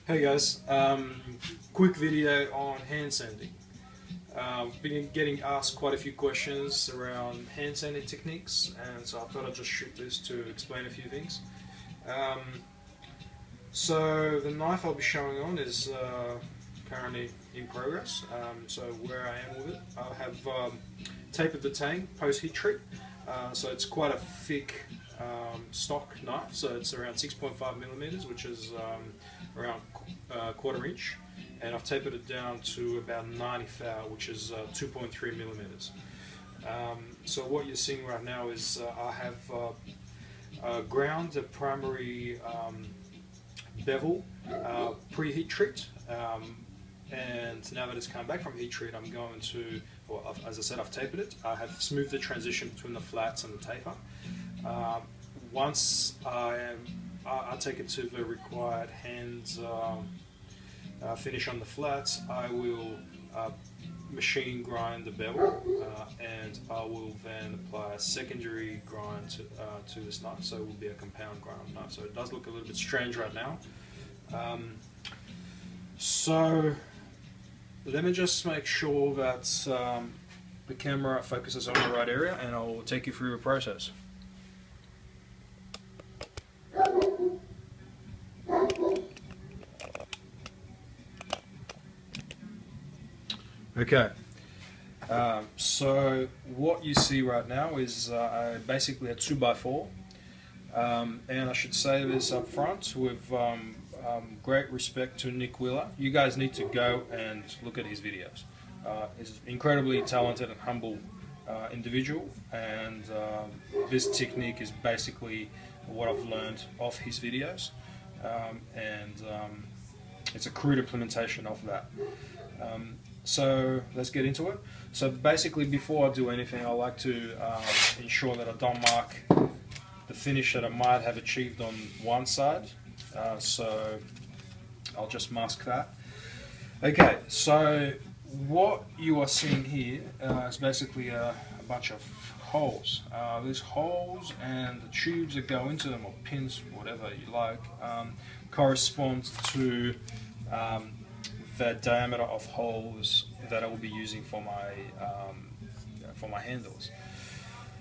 Hey guys, quick video on hand sanding. Been getting asked quite a few questions around hand sanding techniques, and so I thought I'd just shoot this to explain a few things. Um, so the knife I'll be showing on is currently in progress. So where I am with it, I have tapered the tang post heat treat. So it's quite a thick stock knife, so it's around 6.5 millimeters, which is around quarter inch, and I've tapered it down to about 90 thou, which is 2.3 millimeters. So what you're seeing right now is I have ground the primary bevel pre-heat treat, and now that it's come back from heat treat, I'm going to, well, as I said, I've tapered it. I have smoothed the transition between the flats and the taper. Once I take it to the required hand finish on the flats, I will machine grind the bevel, and I will then apply a secondary grind to this knife, so it will be a compound grind knife. So it does look a little bit strange right now. So let me just make sure that the camera focuses on the right area, and I'll take you through the process. Okay, so what you see right now is basically a 2x4, and I should say this up front with great respect to Nick Wheeler. You guys need to go and look at his videos. He's an incredibly talented and humble individual, and this technique is basically what I've learned off his videos, and it's a crude implementation of that. So let's get into it. So basically, before I do anything, I like to ensure that I don't mark the finish that I might have achieved on one side. So I'll just mask that. Okay, so what you are seeing here is basically a bunch of holes. These holes and the tubes that go into them, or pins, whatever you like, correspond to the diameter of holes that I will be using for my handles.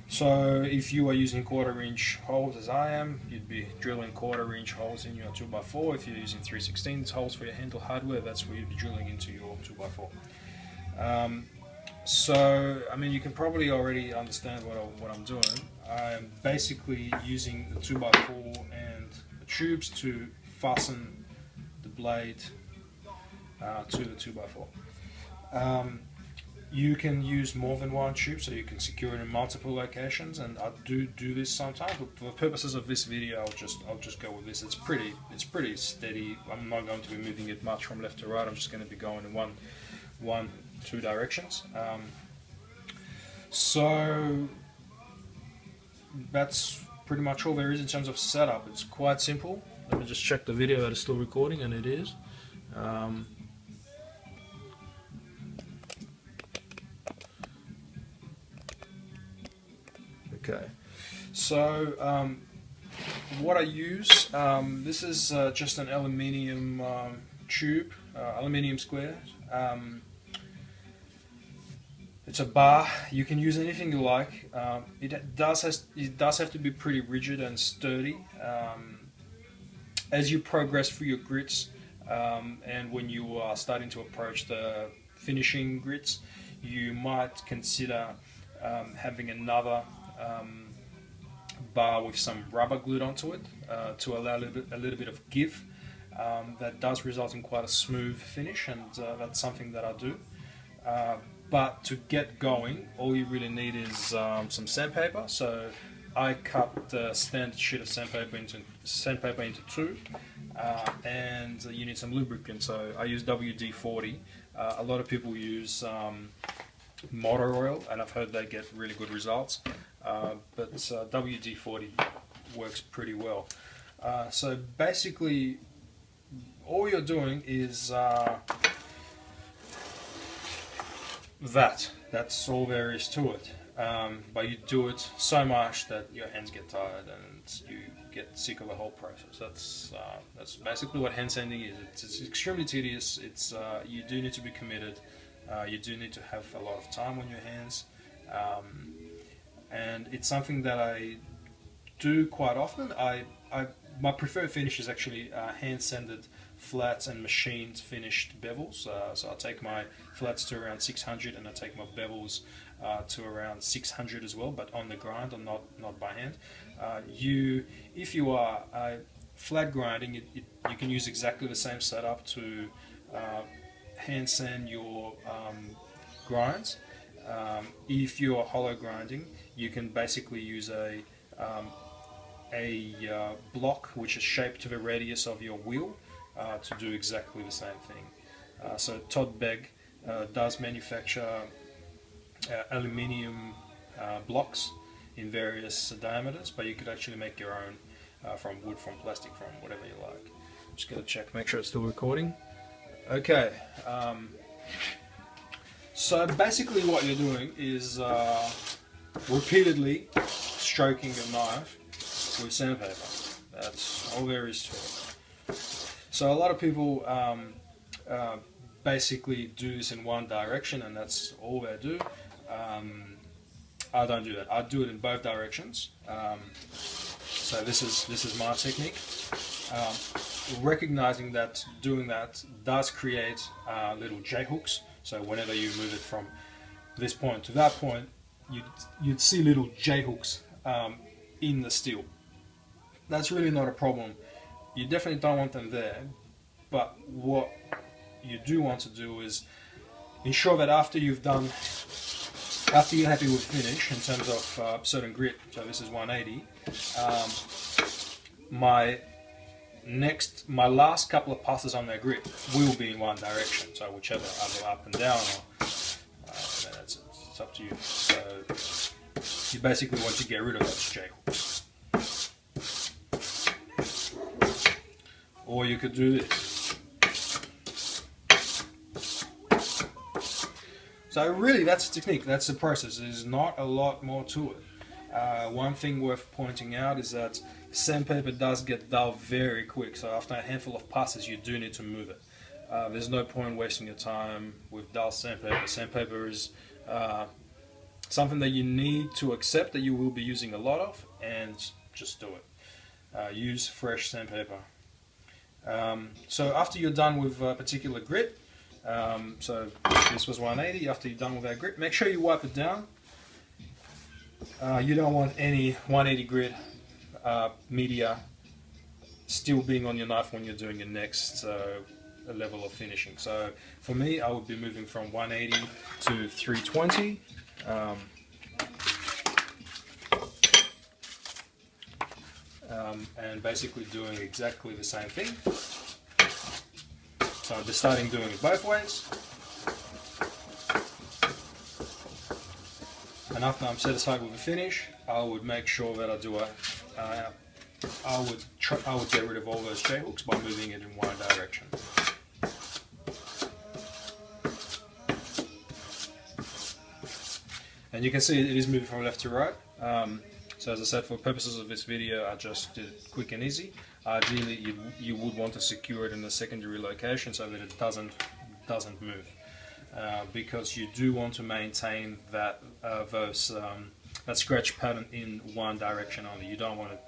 So if you are using quarter-inch holes as I am, you'd be drilling quarter-inch holes in your 2x4. If you're using 3/16 holes for your handle hardware, that's where you'd be drilling into your 2x4. So I mean, you can probably already understand what I'm doing. I'm basically using the 2x4 and the tubes to fasten the blade to the 2x4. You can use more than one tube, so you can secure it in multiple locations, and I do this sometimes. But for the purposes of this video, I'll just go with this. It's pretty steady. I'm not going to be moving it much from left to right. I'm just going to be going in two directions. So that's pretty much all there is in terms of setup. It's quite simple. Let me just check the video that is still recording, and it is. Okay, so what I use, this is just an aluminium tube, aluminium square. It's a bar. You can use anything you like. It does have to be pretty rigid and sturdy. As you progress through your grits, and when you are starting to approach the finishing grits, you might consider having another bar with some rubber glued onto it to allow a little bit of give. That does result in quite a smooth finish, and that's something that I do. But to get going, all you really need is some sandpaper. So I cut the standard sheet of sandpaper into two, and you need some lubricant. So I use WD-40. A lot of people use motor oil, and I've heard they get really good results, but WD-40 works pretty well. So basically all you're doing is that's all there is to it. but you do it so much that your hands get tired and you get sick of the whole process. That's basically what hand sanding is. It's extremely tedious. You do need to be committed. You do need to have a lot of time on your hands, and it's something that I do quite often. My preferred finish is actually hand sanded flats and machined finished bevels. So I take my flats to around 600 and I take my bevels to around 600 as well, but on the grind, or not by hand. If you are flat grinding, you can use exactly the same setup to hand sand your grinds. If you are hollow grinding, you can basically use a block which is shaped to the radius of your wheel to do exactly the same thing. So Todd Begg does manufacture aluminium blocks in various diameters, but you could actually make your own from wood, from plastic, from whatever you like. Just gonna check, make sure it's still recording. Okay, so basically what you're doing is repeatedly stroking your knife with sandpaper. That's all there is to it. So a lot of people basically do this in one direction and that's all they do. I don't do that. I do it in both directions. So this is my technique. Recognizing that doing that does create little J hooks. So whenever you move it from this point to that point, you'd see little J hooks in the steel. That's really not a problem. You definitely don't want them there. But what you do want to do is ensure that after you're happy with finish in terms of certain grit, so this is 180, my last couple of passes on that grit will be in one direction, so whichever, either up and down or it's up to you. So you basically want to get rid of those J hooks. Or you could do this. So really that's the technique, that's the process. There's not a lot more to it. One thing worth pointing out is that sandpaper does get dull very quick, so after a handful of passes you do need to move it. There's no point wasting your time with dull sandpaper. Sandpaper is something that you need to accept that you will be using a lot of, and just do it. Use fresh sandpaper. So after you're done with a particular grit, so this was 180, after you're done with that grit, make sure you wipe it down. You don't want any 180 grit media still being on your knife when you're doing your next level of finishing. So for me, I would be moving from 180 to 320. And basically doing exactly the same thing. So I'm just starting doing it both ways. And after I'm satisfied with the finish, I would make sure that I do I would get rid of all those J hooks by moving it in one direction. And you can see it is moving from left to right. So as I said, for purposes of this video, I just did it quick and easy. Ideally, you would want to secure it in a secondary location so that it doesn't move, because you do want to maintain that that scratch pattern in one direction only. You don't want it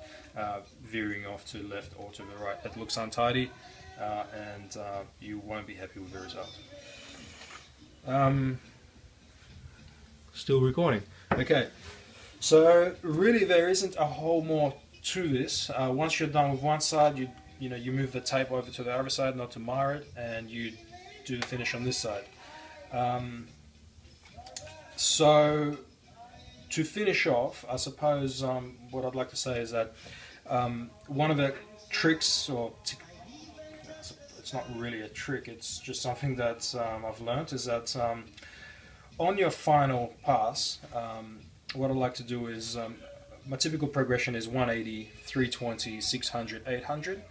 veering off to the left or to the right. It looks untidy, and you won't be happy with the result. Still recording. Okay. So really there isn't a whole more to this. Once you're done with one side, you move the tape over to the other side not to mar it, and you do the finish on this side. So to finish off, I suppose what I'd like to say is that one of the tricks, or it's not really a trick, it's just something that I've learned, is that on your final pass, what I like to do is, my typical progression is 180, 320, 600, 800.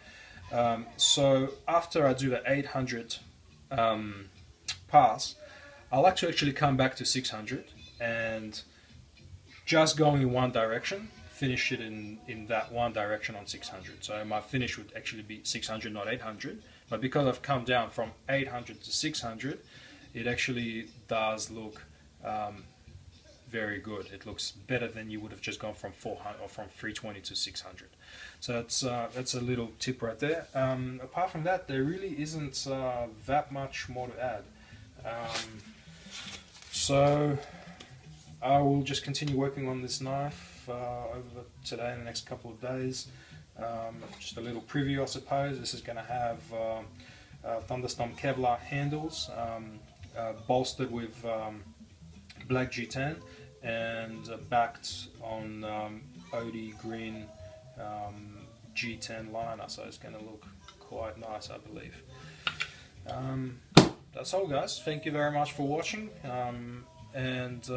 So after I do the 800 pass, I like to actually come back to 600 and just going in one direction, finish it in that one direction on 600. So my finish would actually be 600, not 800. But because I've come down from 800 to 600, it actually does look very good. It looks better than you would have just gone from 400 or from 320 to 600. So that's a little tip right there. Apart from that, there really isn't that much more to add. So I will just continue working on this knife over today and the next couple of days. Just a little preview, I suppose. This is going to have Thunderstorm Kevlar handles, bolstered with black G10 and backed on OD green G10 liner, so it's going to look quite nice, I believe. That's all, guys. Thank you very much for watching, and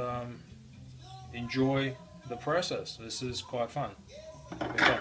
enjoy the process. This is quite fun. Okay.